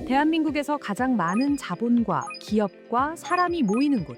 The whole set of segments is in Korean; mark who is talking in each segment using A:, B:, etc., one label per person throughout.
A: 대한민국에서 가장 많은 자본과 기업과 사람이 모이는 곳.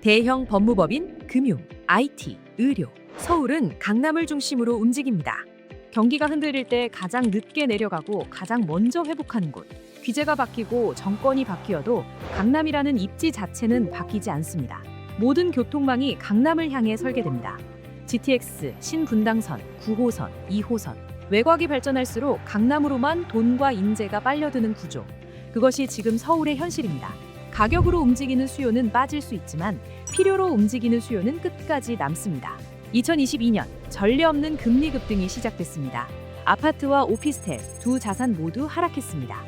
A: 대형 법무법인, 금융, IT, 의료. 서울은 강남을 중심으로 움직입니다. 경기가 흔들릴 때 가장 늦게 내려가고 가장 먼저 회복하는 곳. 규제가 바뀌고 정권이 바뀌어도 강남이라는 입지 자체는 바뀌지 않습니다. 모든 교통망이 강남을 향해 설계됩니다. GTX, 신분당선, 9호선, 2호선. 외곽이 발전할수록 강남으로만 돈과 인재가 빨려드는 구조. 그것이 지금 서울의 현실입니다. 가격으로 움직이는 수요는 빠질 수 있지만 필요로 움직이는 수요는 끝까지 남습니다. 2022년 전례 없는 금리 급등이 시작됐습니다. 아파트와 오피스텔 두 자산 모두 하락했습니다.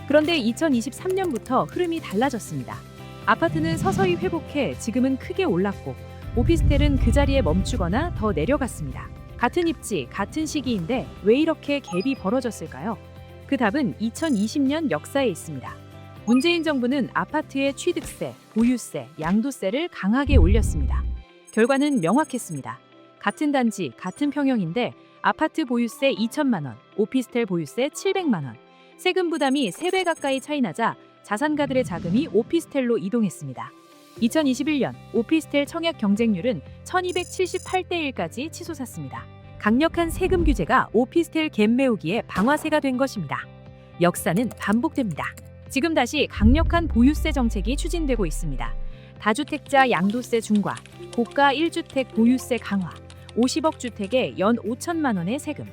A: 그런데 2023년부터 흐름이 달라졌습니다. 아파트는 서서히 회복해 지금은 크게 올랐고 오피스텔은 그 자리에 멈추거나 더 내려갔습니다. 같은 입지, 같은 시기인데 왜 이렇게 갭이 벌어졌을까요? 그 답은 2020년 역사에 있습니다. 문재인 정부는 아파트의 취득세, 보유세, 양도세를 강하게 올렸습니다. 결과는 명확했습니다. 같은 단지, 같은 평형인데 아파트 보유세 2천만 원, 오피스텔 보유세 700만 원. 세금 부담이 3배 가까이 차이 나자 자산가들의 자금이 오피스텔로 이동했습니다. 2021년 오피스텔 청약 경쟁률은 1278대 1까지 치솟았습니다. 강력한 세금 규제가 오피스텔 갭 메우기에 방아쇠가 된 것입니다. 역사는 반복됩니다. 지금 다시 강력한 보유세 정책이 추진되고 있습니다. 다주택자 양도세 중과, 고가 1주택 보유세 강화, 50억 주택에 연 5천만 원의 세금.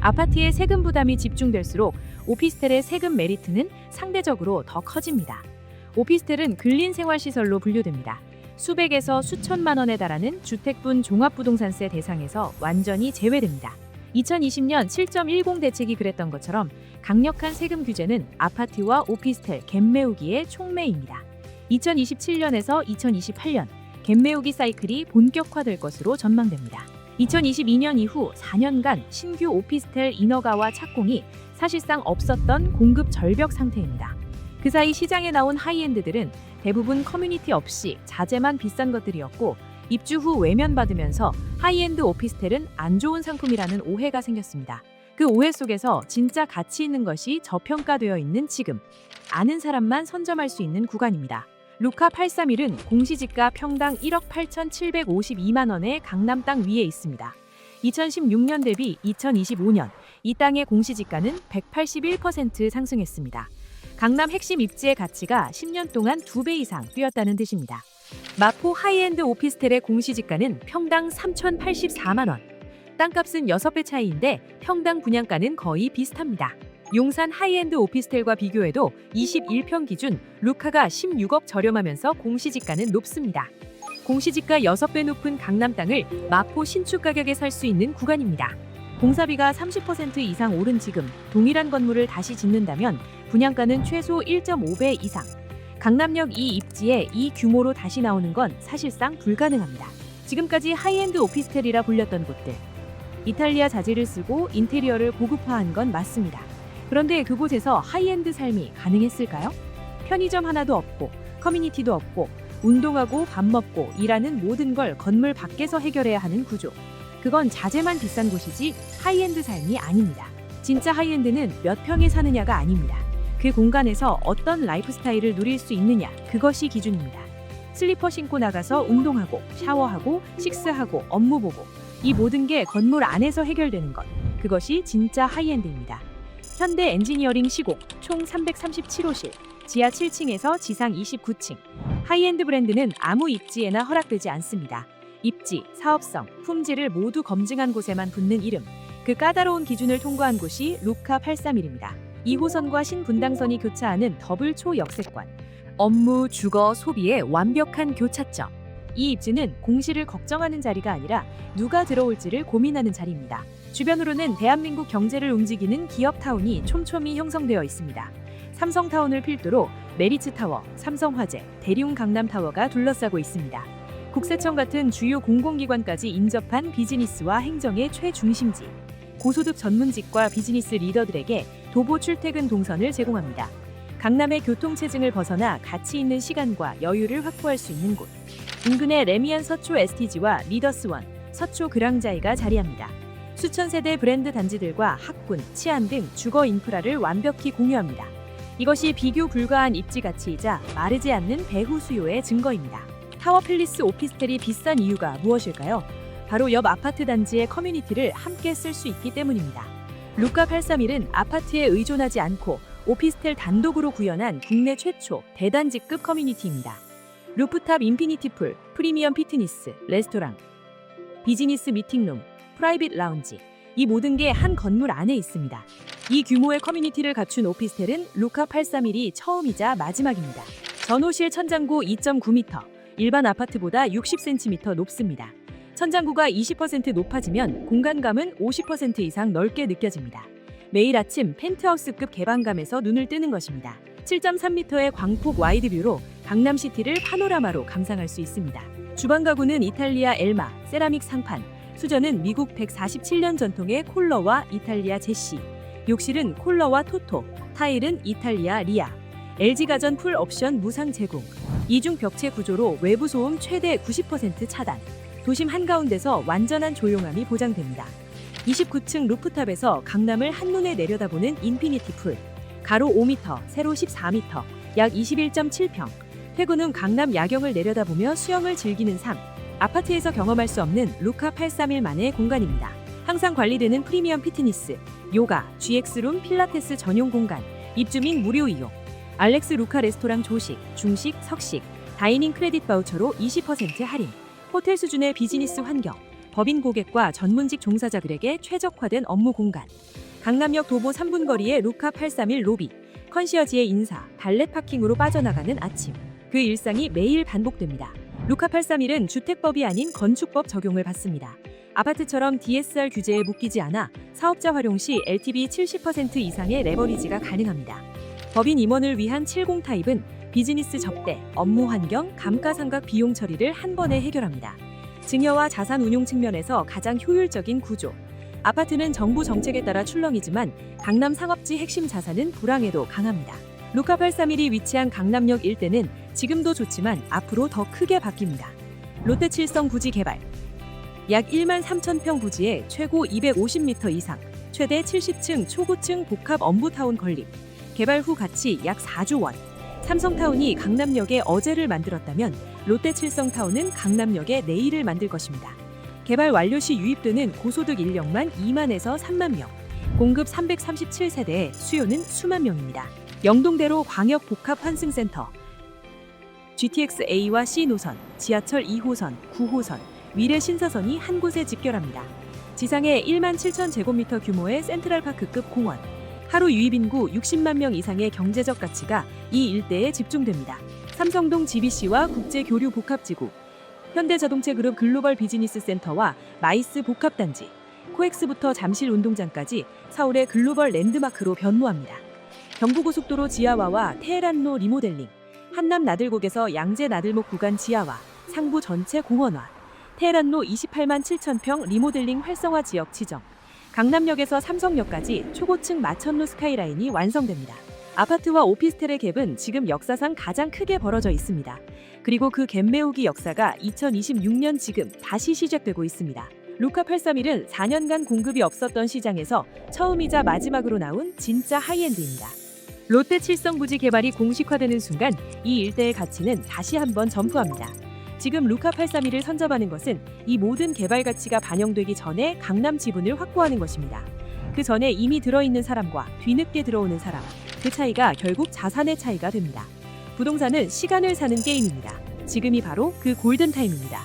A: 아파트의 세금 부담이 집중될수록 오피스텔의 세금 메리트는 상대적으로 더 커집니다. 오피스텔은 근린생활시설로 분류됩니다. 수백에서 수천만 원에 달하는 주택분 종합부동산세 대상에서 완전히 제외됩니다. 2020년 7.10 대책이 그랬던 것처럼 강력한 세금 규제는 아파트와 오피스텔 갭 메우기의 촉매입니다. 2027년에서 2028년 갭 메우기 사이클이 본격화될 것으로 전망됩니다. 2022년 이후 4년간 신규 오피스텔 인허가와 착공이 사실상 없었던 공급 절벽 상태입니다. 그 사이 시장에 나온 하이엔드들은 대부분 커뮤니티 없이 자재만 비싼 것들이었고 입주 후 외면받으면서 하이엔드 오피스텔은 안 좋은 상품이라는 오해가 생겼습니다. 그 오해 속에서 진짜 가치 있는 것이 저평가되어 있는 지금, 아는 사람만 선점할 수 있는 구간입니다. 루카 831은 공시지가 평당 1억 8,752만 원의 강남 땅 위에 있습니다. 2016년 대비 2025년 이 땅의 공시지가는 181% 상승했습니다. 강남 핵심 입지의 가치가 10년 동안 2배 이상 뛰었다는 뜻입니다. 마포 하이엔드 오피스텔의 공시지가는 평당 3,084만 원. 땅값은 6배 차이인데 평당 분양가는 거의 비슷합니다. 용산 하이엔드 오피스텔과 비교해도 21평 기준 루카가 16억 저렴하면서 공시지가는 높습니다. 공시지가 6배 높은 강남 땅을 마포 신축 가격에 살 수 있는 구간입니다. 공사비가 30% 이상 오른 지금 동일한 건물을 다시 짓는다면 분양가는 최소 1.5배 이상. 강남역 이 입지에 이 규모로 다시 나오는 건 사실상 불가능합니다. 지금까지 하이엔드 오피스텔이라 불렸던 곳들. 이탈리아 자재를 쓰고 인테리어를 고급화한 건 맞습니다. 그런데 그곳에서 하이엔드 삶이 가능했을까요? 편의점 하나도 없고 커뮤니티도 없고 운동하고 밥 먹고 일하는 모든 걸 건물 밖에서 해결해야 하는 구조. 그건 자재만 비싼 곳이지 하이엔드 삶이 아닙니다. 진짜 하이엔드는 몇 평에 사느냐가 아닙니다. 그 공간에서 어떤 라이프 스타일을 누릴 수 있느냐, 그것이 기준입니다. 슬리퍼 신고 나가서 운동하고 샤워하고 식사하고 업무 보고 이 모든 게 건물 안에서 해결되는 것, 그것이 진짜 하이엔드입니다. 현대 엔지니어링 시공 총 337호실, 지하 7층에서 지상 29층. 하이엔드 브랜드는 아무 입지에나 허락되지 않습니다. 입지, 사업성, 품질을 모두 검증한 곳에만 붙는 이름. 그 까다로운 기준을 통과한 곳이 루카 831입니다. 2호선과 신분당선이 교차하는 더블 초역세권. 업무, 주거, 소비의 완벽한 교차점. 이 입지는 공시를 걱정하는 자리가 아니라 누가 들어올지를 고민하는 자리입니다. 주변으로는 대한민국 경제를 움직이는 기업타운이 촘촘히 형성되어 있습니다. 삼성타운을 필두로 메리츠타워, 삼성화재, 대리운 강남타워가 둘러싸고 있습니다. 국세청 같은 주요 공공기관까지 인접한 비즈니스와 행정의 최중심지. 고소득 전문직과 비즈니스 리더들에게 도보 출퇴근 동선을 제공합니다. 강남의 교통체증을 벗어나 가치 있는 시간과 여유를 확보할 수 있는 곳. 인근에 레미안 서초 STG와 리더스원, 서초 그랑자이가 자리합니다. 수천 세대 브랜드 단지들과 학군, 치안 등 주거 인프라를 완벽히 공유합니다. 이것이 비교 불가한 입지 가치이자 마르지 않는 배후 수요의 증거입니다. 타워 팰리스 오피스텔이 비싼 이유가 무엇일까요? 바로 옆 아파트 단지의 커뮤니티를 함께 쓸 수 있기 때문입니다. 루카 831은 아파트에 의존하지 않고 오피스텔 단독으로 구현한 국내 최초 대단지급 커뮤니티입니다. 루프탑 인피니티 풀, 프리미엄 피트니스, 레스토랑, 비즈니스 미팅룸, 프라이빗 라운지, 이 모든 게 한 건물 안에 있습니다. 이 규모의 커뮤니티를 갖춘 오피스텔은 루카 831이 처음이자 마지막입니다. 전호실 천장고 2.9m, 일반 아파트보다 60cm 높습니다. 천장고가 20% 높아지면 공간감은 50% 이상 넓게 느껴집니다. 매일 아침 펜트하우스급 개방감에서 눈을 뜨는 것입니다. 7.3m의 광폭 와이드뷰로 강남시티를 파노라마로 감상할 수 있습니다. 주방 가구는 이탈리아 엘마, 세라믹 상판, 수전은 미국 147년 전통의 콜러와 이탈리아 제시, 욕실은 콜러와 토토, 타일은 이탈리아 리아, LG가전 풀 옵션 무상 제공, 이중 벽체 구조로 외부 소음 최대 90% 차단, 도심 한가운데서 완전한 조용함이 보장됩니다. 29층 루프탑에서 강남을 한눈에 내려다보는 인피니티 풀, 가로 5m, 세로 14m, 약 21.7평, 퇴근 후 강남 야경을 내려다보며 수영을 즐기는 삶, 아파트에서 경험할 수 없는 루카 831만의 공간입니다. 항상 관리되는 프리미엄 피트니스, 요가, GX룸 필라테스 전용 공간, 입주민 무료 이용, 알렉스 루카 레스토랑 조식, 중식, 석식, 다이닝 크레딧 바우처로 20% 할인, 호텔 수준의 비즈니스 환경, 법인 고객과 전문직 종사자들에게 최적화된 업무 공간, 강남역 도보 3분 거리의 루카 831 로비, 컨시어지의 인사, 발렛 파킹으로 빠져나가는 아침, 그 일상이 매일 반복됩니다. 루카 831은 주택법이 아닌 건축법 적용을 받습니다. 아파트처럼 DSR 규제에 묶이지 않아 사업자 활용 시 LTV 70% 이상의 레버리지가 가능합니다. 법인 임원을 위한 70 타입은 비즈니스 접대, 업무 환경, 감가상각 비용 처리를 한 번에 해결합니다. 증여와 자산 운용 측면에서 가장 효율적인 구조. 아파트는 정부 정책에 따라 출렁이지만 강남 상업지 핵심 자산은 불황에도 강합니다. 루카 831이 위치한 강남역 일대는 지금도 좋지만 앞으로 더 크게 바뀝니다. 롯데 칠성 부지 개발. 약 1만 3천 평 부지에 최고 250m 이상, 최대 70층 초고층 복합 엄부타운 건립. 개발 후 가치 약 4조 원. 삼성타운이 강남역에 어제를 만들었다면 롯데 칠성타운은 강남역에 내일을 만들 것입니다. 개발 완료 시 유입되는 고소득 인력만 2만에서 3만 명. 공급 337세대에 수요는 수만 명입니다. 영동대로 광역 복합 환승센터. GTX A와 C 노선, 지하철 2호선, 9호선, 위례 신사선이 한 곳에 집결합니다. 지상에 1만 7천 제곱미터 규모의 센트럴파크급 공원. 하루 유입 인구 60만 명 이상의 경제적 가치가 이 일대에 집중됩니다. 삼성동 GBC와 국제교류 복합지구, 현대자동차그룹 글로벌 비즈니스 센터와 마이스 복합단지, 코엑스부터 잠실 운동장까지 서울의 글로벌 랜드마크로 변모합니다. 경부고속도로 지하화와 테헤란로 리모델링, 한남 나들곡에서 양재 나들목 구간 지하화, 상부 전체 공원화, 테헤란로 28만 7천 평 리모델링 활성화 지역 지정, 강남역에서 삼성역까지 초고층 마천루 스카이라인이 완성됩니다. 아파트와 오피스텔의 갭은 지금 역사상 가장 크게 벌어져 있습니다. 그리고 그 갭 메우기 역사가 2026년 지금 다시 시작되고 있습니다. 루카 831은 4년간 공급이 없었던 시장에서 처음이자 마지막으로 나온 진짜 하이엔드입니다. 롯데 칠성 부지 개발이 공식화되는 순간 이 일대의 가치는 다시 한번 점프합니다. 지금 루카 831을 선점하는 것은 이 모든 개발 가치가 반영되기 전에 강남 지분을 확보하는 것입니다. 그 전에 이미 들어있는 사람과 뒤늦게 들어오는 사람, 그 차이가 결국 자산의 차이가 됩니다. 부동산은 시간을 사는 게임입니다. 지금이 바로 그 골든타임입니다.